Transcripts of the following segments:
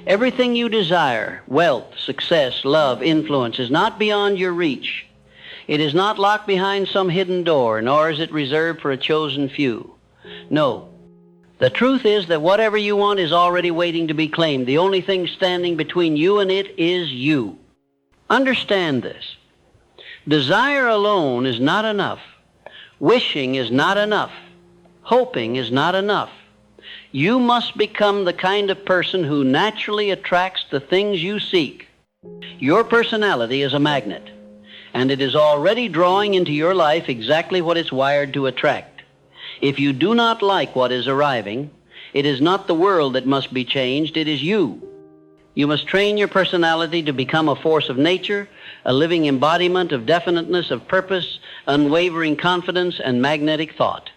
Everything you desire, wealth, success, love, influence, is not beyond your reach. It is not locked behind some hidden door, nor is it reserved for a chosen few. No. The truth is that whatever you want is already waiting to be claimed. The only thing standing between you and it is you. Understand this. Desire alone is not enough. Wishing is not enough. Hoping is not enough. You must become the kind of person who naturally attracts the things you seek. Your personality is a magnet, and it is already drawing into your life exactly what it's wired to attract. If you do not like what is arriving, it is not the world that must be changed, it is you. You must train your personality to become a force of nature, a living embodiment of definiteness, of purpose, unwavering confidence, and magnetic thought.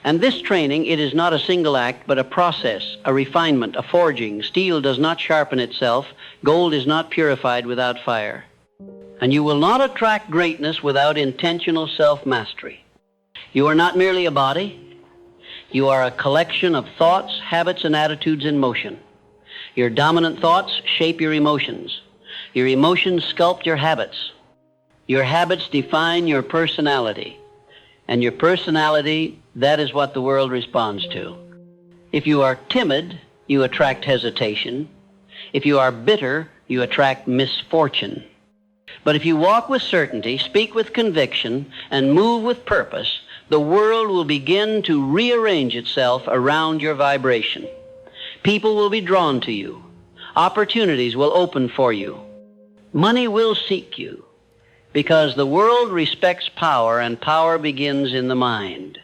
And this training, it is not a single act, but a process, a refinement, a forging. Steel does not sharpen itself. Gold is not purified without fire. And you will not attract greatness without intentional self-mastery. You are not merely a body. You are a collection of thoughts, habits, and attitudes in motion. Your dominant thoughts shape your emotions. Your emotions sculpt your habits. Your habits define your personality. And your personality, that is what the world responds to. If you are timid, you attract hesitation. If you are bitter, you attract misfortune. But if you walk with certainty, speak with conviction, and move with purpose, the world will begin to rearrange itself around your vibration. People will be drawn to you. Opportunities will open for you. Money will seek you. Because the world respects power, and power begins in the mind.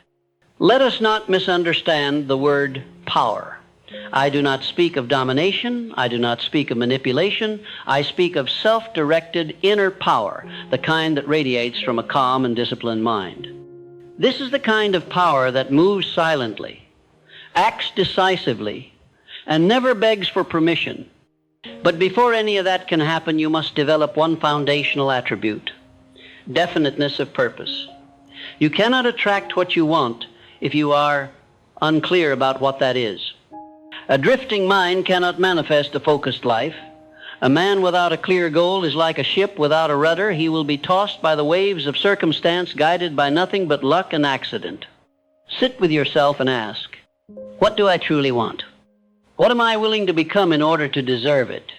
Let us not misunderstand the word power. I do not speak of domination. I do not speak of manipulation. I speak of self-directed inner power, the kind that radiates from a calm and disciplined mind. This is the kind of power that moves silently, acts decisively, and never begs for permission. But before any of that can happen, you must develop one foundational attribute: definiteness of purpose. You cannot attract what you want if you are unclear about what that is. A drifting mind cannot manifest a focused life. A man without a clear goal is like a ship without a rudder. He will be tossed by the waves of circumstance, guided by nothing but luck and accident. Sit with yourself and ask, what do I truly want? What am I willing to become in order to deserve it?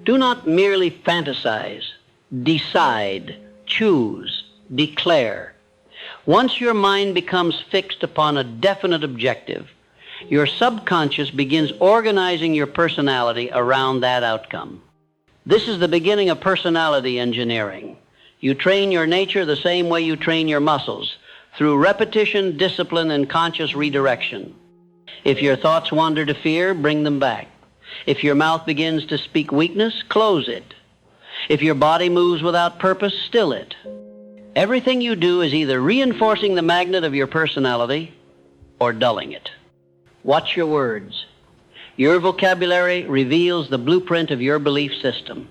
Do not merely fantasize. Decide. Choose, declare. Once your mind becomes fixed upon a definite objective, your subconscious begins organizing your personality around that outcome. This is the beginning of personality engineering. You train your nature the same way you train your muscles, through repetition, discipline, and conscious redirection. If your thoughts wander to fear, bring them back. If your mouth begins to speak weakness, close it. If your body moves without purpose, still it. Everything you do is either reinforcing the magnet of your personality or dulling it. Watch your words. Your vocabulary reveals the blueprint of your belief system.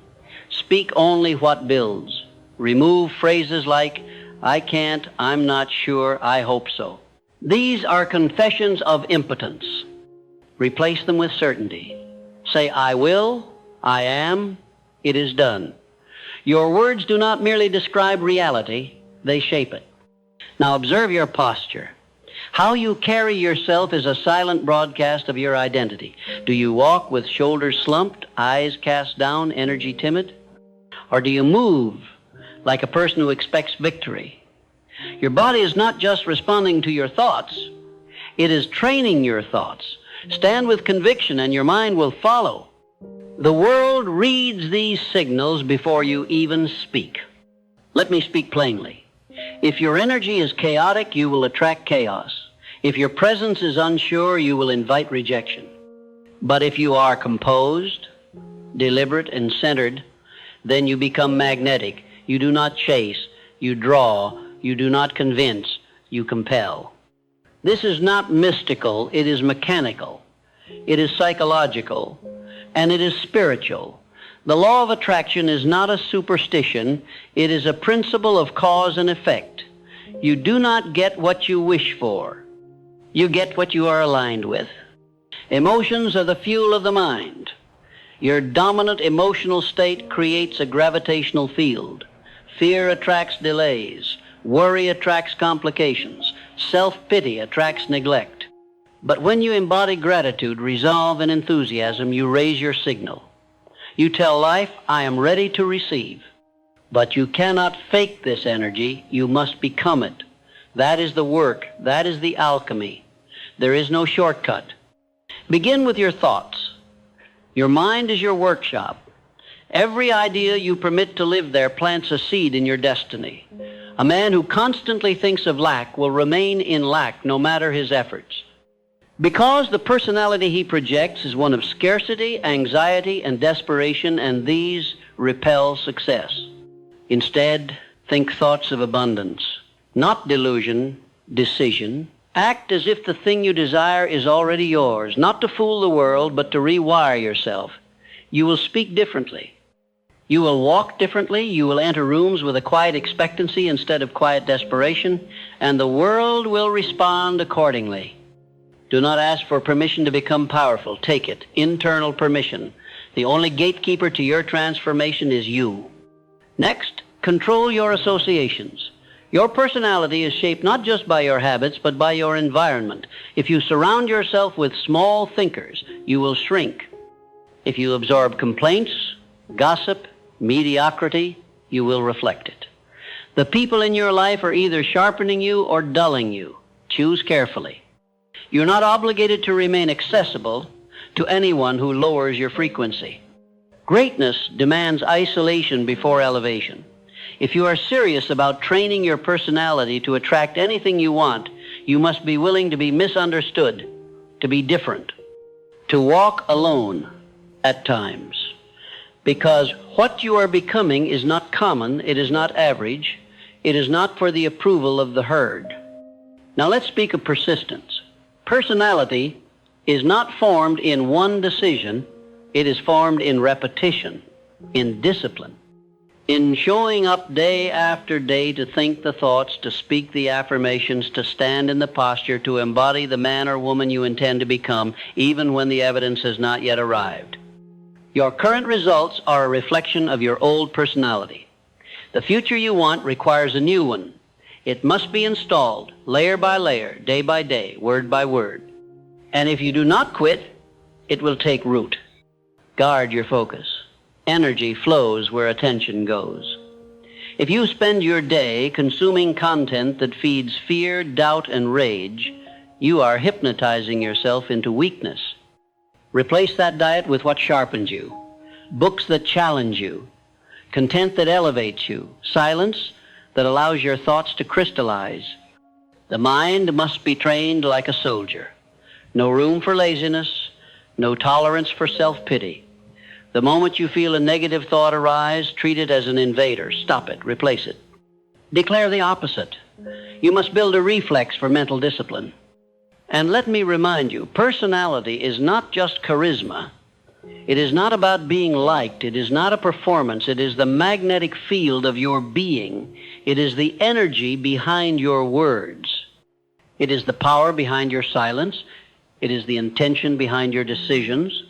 Speak only what builds. Remove phrases like, I can't, I'm not sure, I hope so. These are confessions of impotence. Replace them with certainty. Say, I will, I am, it is done. Your words do not merely describe reality, they shape it. Now observe your posture. How you carry yourself is a silent broadcast of your identity. Do you walk with shoulders slumped, eyes cast down, energy timid? Or do you move like a person who expects victory? Your body is not just responding to your thoughts, it is training your thoughts. Stand with conviction and your mind will follow. The world reads these signals before you even speak. Let me speak plainly. If your energy is chaotic, you will attract chaos. If your presence is unsure, you will invite rejection. But if you are composed, deliberate, and centered, then you become magnetic. You do not chase, you draw, you do not convince, you compel. This is not mystical, it is mechanical. It is psychological, and it is spiritual. The law of attraction is not a superstition, it is a principle of cause and effect. You do not get what you wish for. You get what you are aligned with. Emotions are the fuel of the mind. Your dominant emotional state creates a gravitational field. Fear attracts delays. Worry attracts complications. Self-pity attracts neglect. But when you embody gratitude, resolve, and enthusiasm, you raise your signal. You tell life, I am ready to receive. But you cannot fake this energy. You must become it. That is the work. That is the alchemy. There is no shortcut. Begin with your thoughts. Your mind is your workshop. Every idea you permit to live there plants a seed in your destiny. A man who constantly thinks of lack will remain in lack no matter his efforts. Because the personality he projects is one of scarcity, anxiety, and desperation, and these repel success. Instead, think thoughts of abundance. Not delusion, decision. Act as if the thing you desire is already yours, not to fool the world, but to rewire yourself. You will speak differently. You will walk differently. You will enter rooms with a quiet expectancy instead of quiet desperation, and the world will respond accordingly. Do not ask for permission to become powerful. Take it. Internal permission. The only gatekeeper to your transformation is you. Next, control your associations. Your personality is shaped not just by your habits, but by your environment. If you surround yourself with small thinkers, you will shrink. If you absorb complaints, gossip, mediocrity, you will reflect it. The people in your life are either sharpening you or dulling you. Choose carefully. You're not obligated to remain accessible to anyone who lowers your frequency. Greatness demands isolation before elevation. If you are serious about training your personality to attract anything you want, you must be willing to be misunderstood, to be different, to walk alone at times. Because what you are becoming is not common, it is not average, it is not for the approval of the herd. Now let's speak of persistence. Personality is not formed in one decision, it is formed in repetition, in discipline. In showing up day after day to think the thoughts, to speak the affirmations, to stand in the posture, to embody the man or woman you intend to become, even when the evidence has not yet arrived. Your current results are a reflection of your old personality. The future you want requires a new one. It must be installed, layer by layer, day by day, word by word. And if you do not quit, it will take root. Guard your focus. Energy flows where attention goes. If you spend your day consuming content that feeds fear, doubt, and rage, you are hypnotizing yourself into weakness. Replace that diet with what sharpens you. Books that challenge you. Content that elevates you. Silence that allows your thoughts to crystallize. The mind must be trained like a soldier. No room for laziness. No tolerance for self-pity. The moment you feel a negative thought arise, treat it as an invader. Stop it. Replace it. Declare the opposite. You must build a reflex for mental discipline. And let me remind you, personality is not just charisma. It is not about being liked. It is not a performance. It is the magnetic field of your being. It is the energy behind your words. It is the power behind your silence. It is the intention behind your decisions.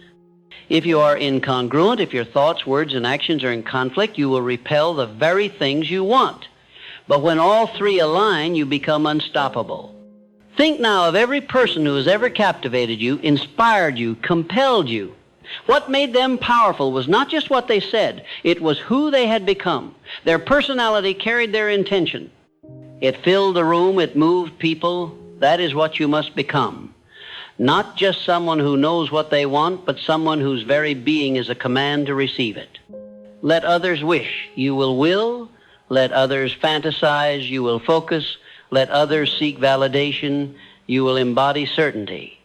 If you are incongruent, if your thoughts, words, and actions are in conflict, you will repel the very things you want. But when all three align, you become unstoppable. Think now of every person who has ever captivated you, inspired you, compelled you. What made them powerful was not just what they said, it was who they had become. Their personality carried their intention. It filled the room, it moved people. That is what you must become. Not just someone who knows what they want, but someone whose very being is a command to receive it. Let others wish, you will will. Let others fantasize, you will focus. Let others seek validation, you will embody certainty.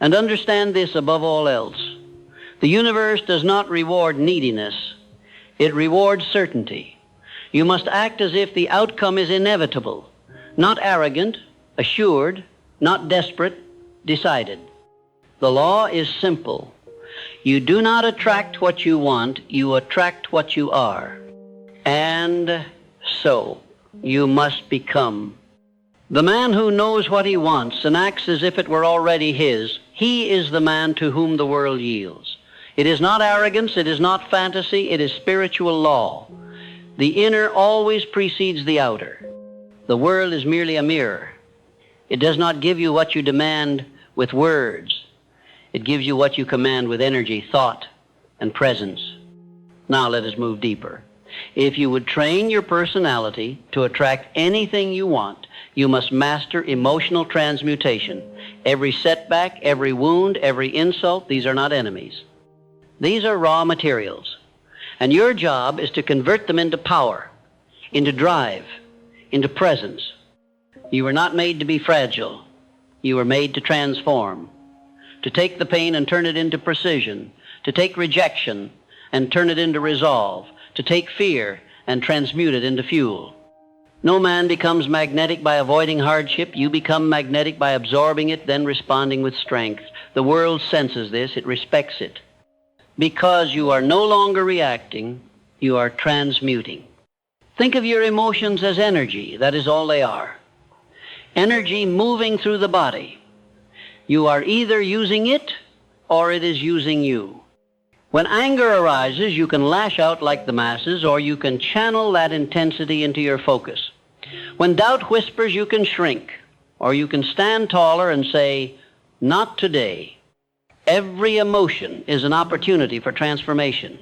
And understand this above all else. The universe does not reward neediness. It rewards certainty. You must act as if the outcome is inevitable, not arrogant, assured, not desperate, decided. The law is simple. You do not attract what you want, you attract what you are. And so, you must become. The man who knows what he wants and acts as if it were already his, he is the man to whom the world yields. It is not arrogance, it is not fantasy, it is spiritual law. The inner always precedes the outer. The world is merely a mirror. It does not give you what you demand with words. It gives you what you command with energy, thought, and presence. Now let us move deeper. If you would train your personality to attract anything you want, you must master emotional transmutation. Every setback, every wound, every insult, these are not enemies. These are raw materials. And your job is to convert them into power, into drive, into presence. You were not made to be fragile. You were made to transform, to take the pain and turn it into precision, to take rejection and turn it into resolve, to take fear and transmute it into fuel. No man becomes magnetic by avoiding hardship. You become magnetic by absorbing it, then responding with strength. The world senses this. It respects it. Because you are no longer reacting, you are transmuting. Think of your emotions as energy. That is all they are. Energy moving through the body. You are either using it or it is using you. When anger arises, you can lash out like the masses, or you can channel that intensity into your focus. When doubt whispers, you can shrink, or you can stand taller and say, "Not today." Every emotion is an opportunity for transformation.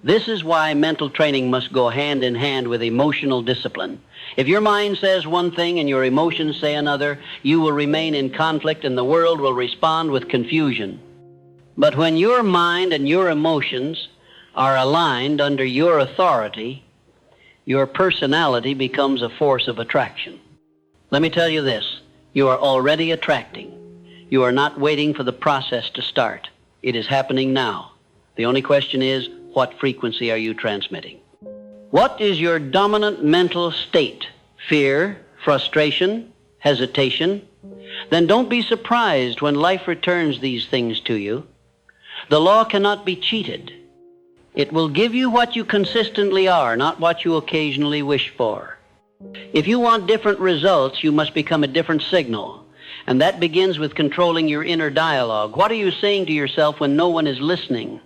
This is why mental training must go hand in hand with emotional discipline. If your mind says one thing and your emotions say another, you will remain in conflict and the world will respond with confusion. But when your mind and your emotions are aligned under your authority, your personality becomes a force of attraction. Let me tell you this, you are already attracting. You are not waiting for the process to start. It is happening now. The only question is, what frequency are you transmitting? What is your dominant mental state? Fear, frustration, hesitation? Then don't be surprised when life returns these things to you. The law cannot be cheated. It will give you what you consistently are, not what you occasionally wish for. If you want different results, you must become a different signal. And that begins with controlling your inner dialogue. What are you saying to yourself when no one is listening?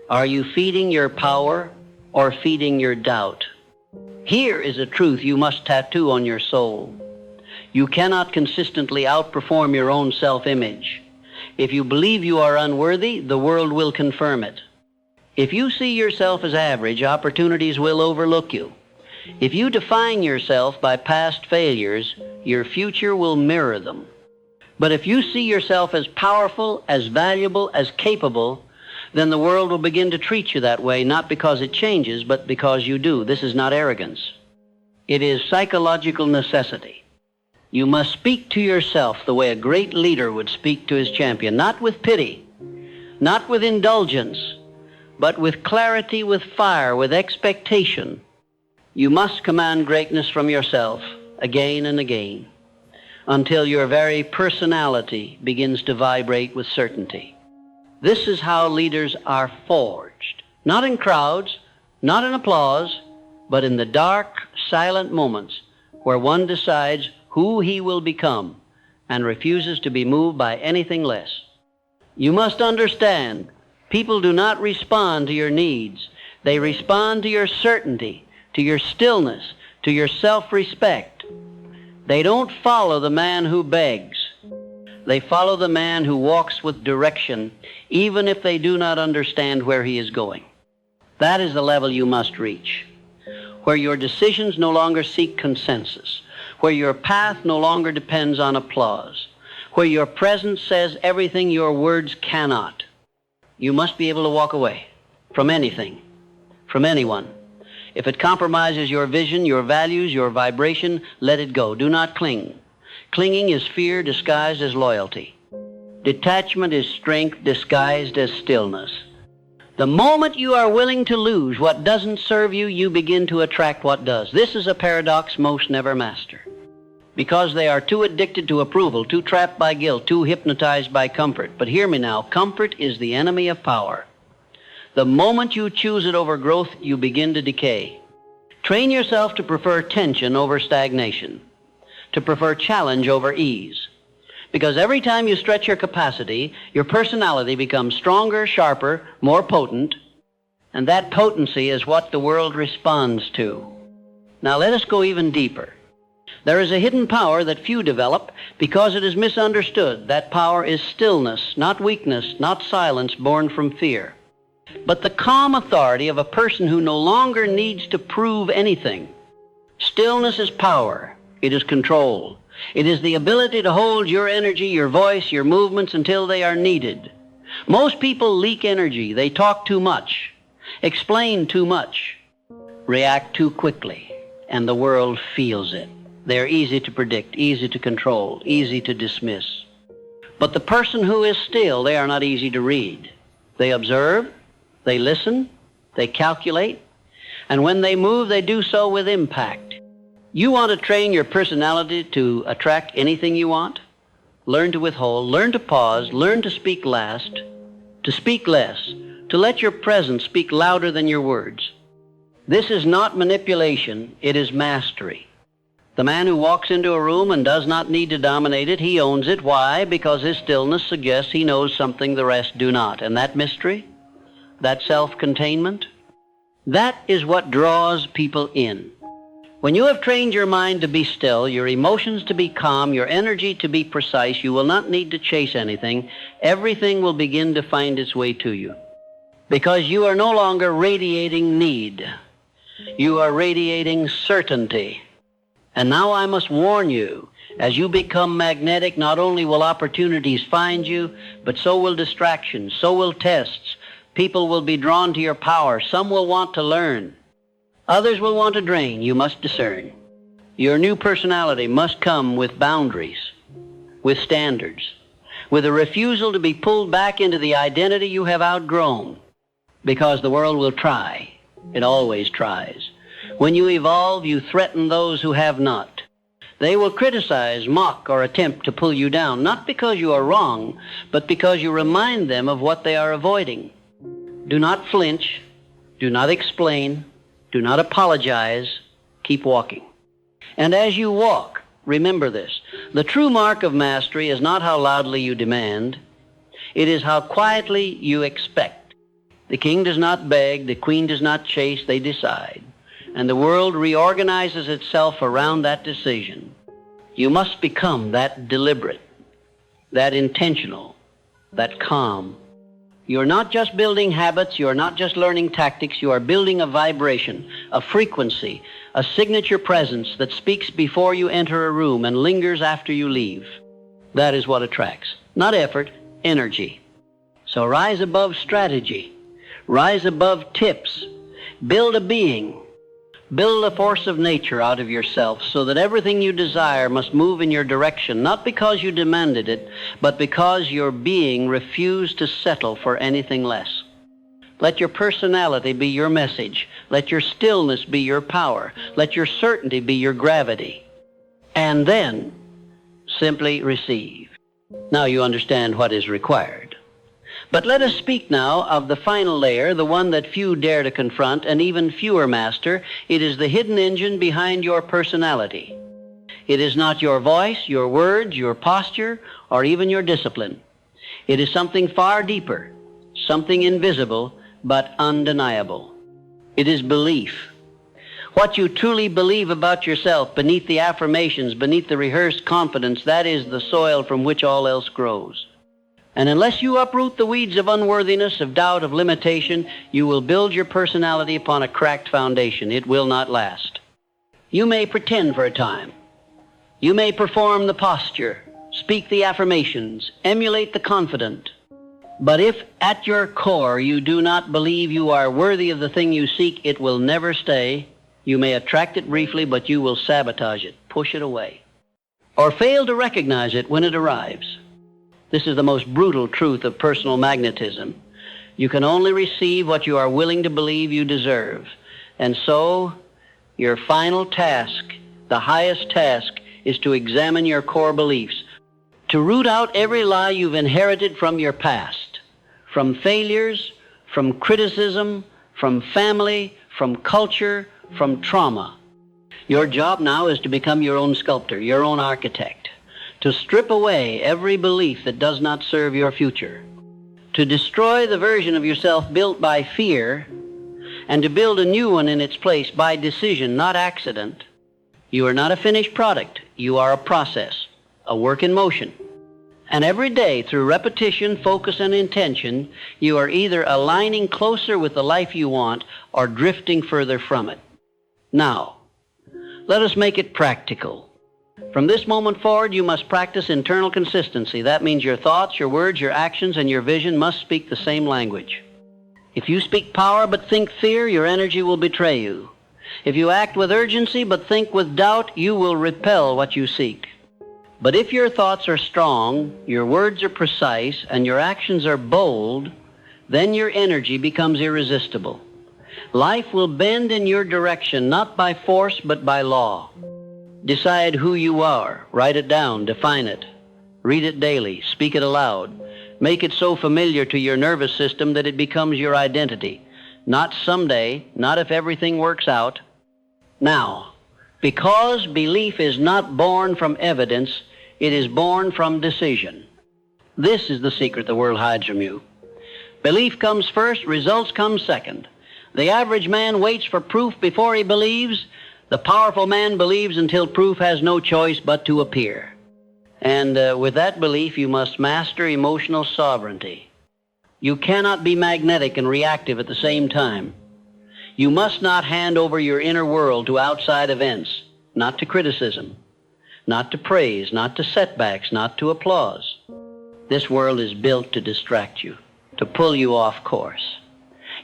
Are you feeding your power or feeding your doubt? Here is a truth you must tattoo on your soul. You cannot consistently outperform your own self-image. If you believe you are unworthy, the world will confirm it. If you see yourself as average, opportunities will overlook you. If you define yourself by past failures, your future will mirror them. But if you see yourself as powerful, as valuable, as capable, then the world will begin to treat you that way, not because it changes, but because you do. This is not arrogance. It is psychological necessity. You must speak to yourself the way a great leader would speak to his champion, not with pity, not with indulgence, but with clarity, with fire, with expectation. You must command greatness from yourself again and again until your very personality begins to vibrate with certainty. This is how leaders are forged, not in crowds, not in applause, but in the dark, silent moments where one decides who he will become and refuses to be moved by anything less. You must understand, people do not respond to your needs. They respond to your certainty, to your stillness, to your self-respect. They don't follow the man who begs. They follow the man who walks with direction, even if they do not understand where he is going. That is the level you must reach, where your decisions no longer seek consensus, where your path no longer depends on applause, where your presence says everything your words cannot. You must be able to walk away from anything, from anyone. If it compromises your vision, your values, your vibration, let it go. Do not cling. Clinging is fear disguised as loyalty. Detachment is strength disguised as stillness. The moment you are willing to lose what doesn't serve you, you begin to attract what does. This is a paradox most never master, because they are too addicted to approval, too trapped by guilt, too hypnotized by comfort. But hear me now, comfort is the enemy of power. The moment you choose it over growth, you begin to decay. Train yourself to prefer tension over stagnation, to prefer challenge over ease, Because every time you stretch your capacity, your personality becomes stronger, sharper, more potent, and that potency is what the world responds to. Now let us go even deeper. There is a hidden power that few develop because it is misunderstood. That power is stillness, not weakness, not silence born from fear, but the calm authority of a person who no longer needs to prove anything. Stillness is power. It is control. It is the ability to hold your energy, your voice, your movements until they are needed. Most people leak energy. They talk too much, explain too much, react too quickly, and the world feels it. They're easy to predict, easy to control, easy to dismiss. But the person who is still, they are not easy to read. They observe, they listen, they calculate, and when they move, they do so with impact. You want to train your personality to attract anything you want? Learn to withhold, learn to pause, learn to speak last, to speak less, to let your presence speak louder than your words. This is not manipulation, it is mastery. The man who walks into a room and does not need to dominate it, he owns it. Why? Because his stillness suggests he knows something the rest do not. And that mystery, that self-containment, that is what draws people in. When you have trained your mind to be still, your emotions to be calm, your energy to be precise, you will not need to chase anything. Everything will begin to find its way to you. Because you are no longer radiating need. You are radiating certainty. And now I must warn you, as you become magnetic, not only will opportunities find you, but so will distractions, so will tests. People will be drawn to your power. Some will want to learn. Others will want to drain. You must discern. Your new personality must come with boundaries, with standards, with a refusal to be pulled back into the identity you have outgrown, because the world will try. It always tries. When you evolve, you threaten those who have not. They will criticize, mock, or attempt to pull you down, not because you are wrong, but because you remind them of what they are avoiding. Do not flinch. Do not explain. Do not apologize. Keep walking. And as you walk, remember this. The true mark of mastery is not how loudly you demand. It is how quietly you expect. The king does not beg. The queen does not chase. They decide. And the world reorganizes itself around that decision. You must become that deliberate, that intentional, that calm. You're not just building habits, you're not just learning tactics, you are building a vibration, a frequency, a signature presence that speaks before you enter a room and lingers after you leave. That is what attracts. Not effort, energy. So rise above strategy. Rise above tips. Build a being. Build a force of nature out of yourself so that everything you desire must move in your direction, not because you demanded it, but because your being refused to settle for anything less. Let your personality be your message. Let your stillness be your power. Let your certainty be your gravity. And then simply receive. Now you understand what is required. But let us speak now of the final layer, the one that few dare to confront and even fewer master. It is the hidden engine behind your personality. It is not your voice, your words, your posture, or even your discipline. It is something far deeper, something invisible but undeniable. It is belief. What you truly believe about yourself beneath the affirmations, beneath the rehearsed confidence, that is the soil from which all else grows. And unless you uproot the weeds of unworthiness, of doubt, of limitation, you will build your personality upon a cracked foundation. It will not last. You may pretend for a time. You may perform the posture, speak the affirmations, emulate the confident. But if at your core you do not believe you are worthy of the thing you seek, it will never stay. You may attract it briefly, but you will sabotage it, push it away, or fail to recognize it when it arrives. This is the most brutal truth of personal magnetism. You can only receive what you are willing to believe you deserve. And so, your final task, the highest task, is to examine your core beliefs, to root out every lie you've inherited from your past, from failures, from criticism, from family, from culture, from trauma. Your job now is to become your own sculptor, your own architect, to strip away every belief that does not serve your future, to destroy the version of yourself built by fear, and to build a new one in its place by decision, not accident. You are not a finished product. You are a process, a work in motion. And every day, through repetition, focus, and intention, you are either aligning closer with the life you want or drifting further from it. Now, let us make it practical. From this moment forward, you must practice internal consistency. That means your thoughts, your words, your actions, and your vision must speak the same language. If you speak power but think fear, your energy will betray you. If you act with urgency but think with doubt, you will repel what you seek. But if your thoughts are strong, your words are precise, and your actions are bold, then your energy becomes irresistible. Life will bend in your direction, not by force but by law. Decide who you are. Write it down. Define it. Read it daily. Speak it aloud. Make it so familiar to your nervous system that it becomes your identity. Not someday, not if everything works out. Now, because belief is not born from evidence, it is born from decision. This is the secret the world hides from you. Belief comes first, results come second. The average man waits for proof before he believes. The powerful man believes until proof has no choice but to appear. And with that belief, you must master emotional sovereignty. You cannot be magnetic and reactive at the same time. You must not hand over your inner world to outside events, not to criticism, not to praise, not to setbacks, not to applause. This world is built to distract you, to pull you off course.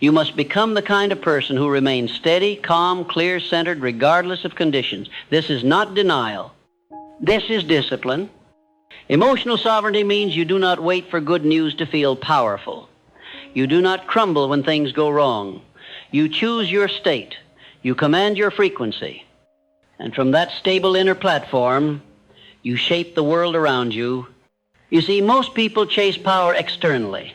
You must become the kind of person who remains steady, calm, clear-centered, regardless of conditions. This is not denial. This is discipline. Emotional sovereignty means you do not wait for good news to feel powerful. You do not crumble when things go wrong. You choose your state. You command your frequency. And from that stable inner platform, you shape the world around you. You see, most people chase power externally.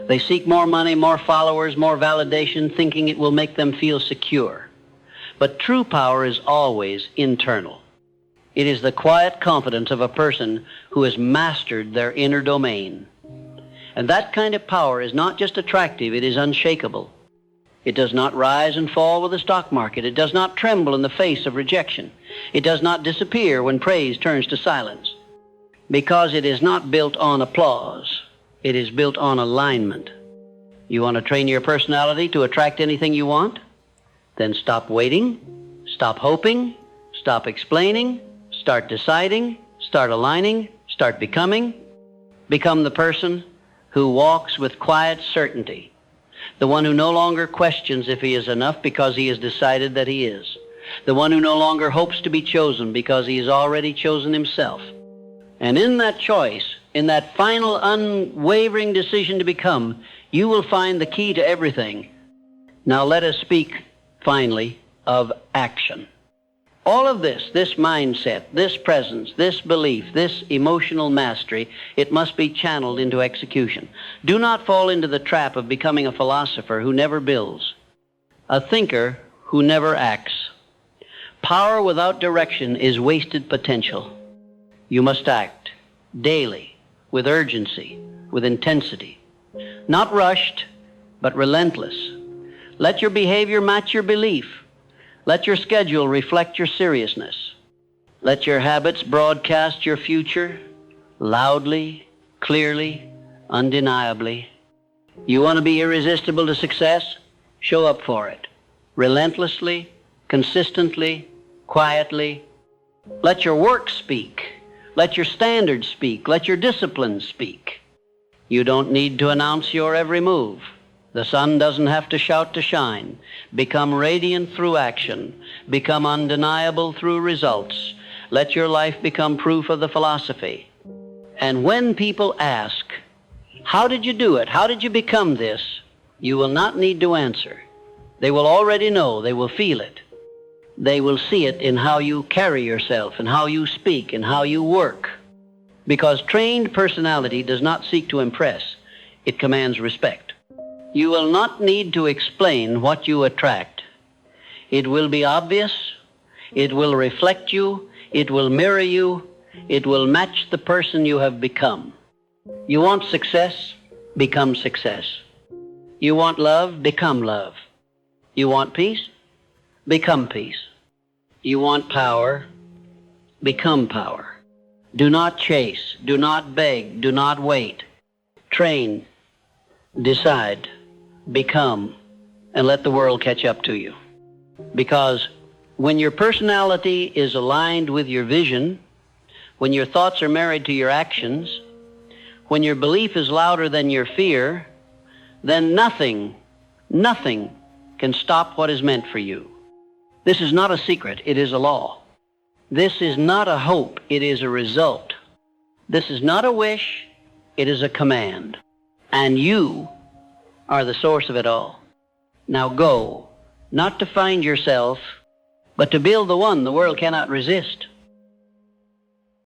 They seek more money, more followers, more validation, thinking it will make them feel secure. But true power is always internal. It is the quiet confidence of a person who has mastered their inner domain. And that kind of power is not just attractive, it is unshakable. It does not rise and fall with the stock market. It does not tremble in the face of rejection. It does not disappear when praise turns to silence. Because it is not built on applause. It is built on alignment. You want to train your personality to attract anything you want? Then stop waiting, stop hoping, stop explaining, start deciding, start aligning, start becoming. Become the person who walks with quiet certainty. The one who no longer questions if he is enough because he has decided that he is. The one who no longer hopes to be chosen because he has already chosen himself. And in that choice, in that final unwavering decision to become, you will find the key to everything. Now let us speak, finally, of action. All of this mindset, this presence, this belief, this emotional mastery, it must be channeled into execution. Do not fall into the trap of becoming a philosopher who never builds, a thinker who never acts. Power without direction is wasted potential. You must act daily, with urgency, with intensity. Not rushed, but relentless. Let your behavior match your belief. Let your schedule reflect your seriousness. Let your habits broadcast your future loudly, clearly, undeniably. You want to be irresistible to success? Show up for it. Relentlessly, consistently, quietly. Let your work speak. Let your standards speak. Let your disciplines speak. You don't need to announce your every move. The sun doesn't have to shout to shine. Become radiant through action. Become undeniable through results. Let your life become proof of the philosophy. And when people ask, how did you do it? How did you become this? You will not need to answer. They will already know. They will feel it. They will see it in how you carry yourself and how you speak and how you work. Because trained personality does not seek to impress. It commands respect. You will not need to explain what you attract. It will be obvious. It will reflect you. It will mirror you. It will match the person you have become. You want success? Become success. You want love? Become love. You want peace? Become peace. You want power? Become power. Do not chase. Do not beg. Do not wait. Train. Decide. Become. And let the world catch up to you. Because when your personality is aligned with your vision, when your thoughts are married to your actions, when your belief is louder than your fear, then nothing can stop what is meant for you. This is not a secret, it is a law. This is not a hope, it is a result. This is not a wish, it is a command. And you are the source of it all. Now go, not to find yourself, but to build the one the world cannot resist.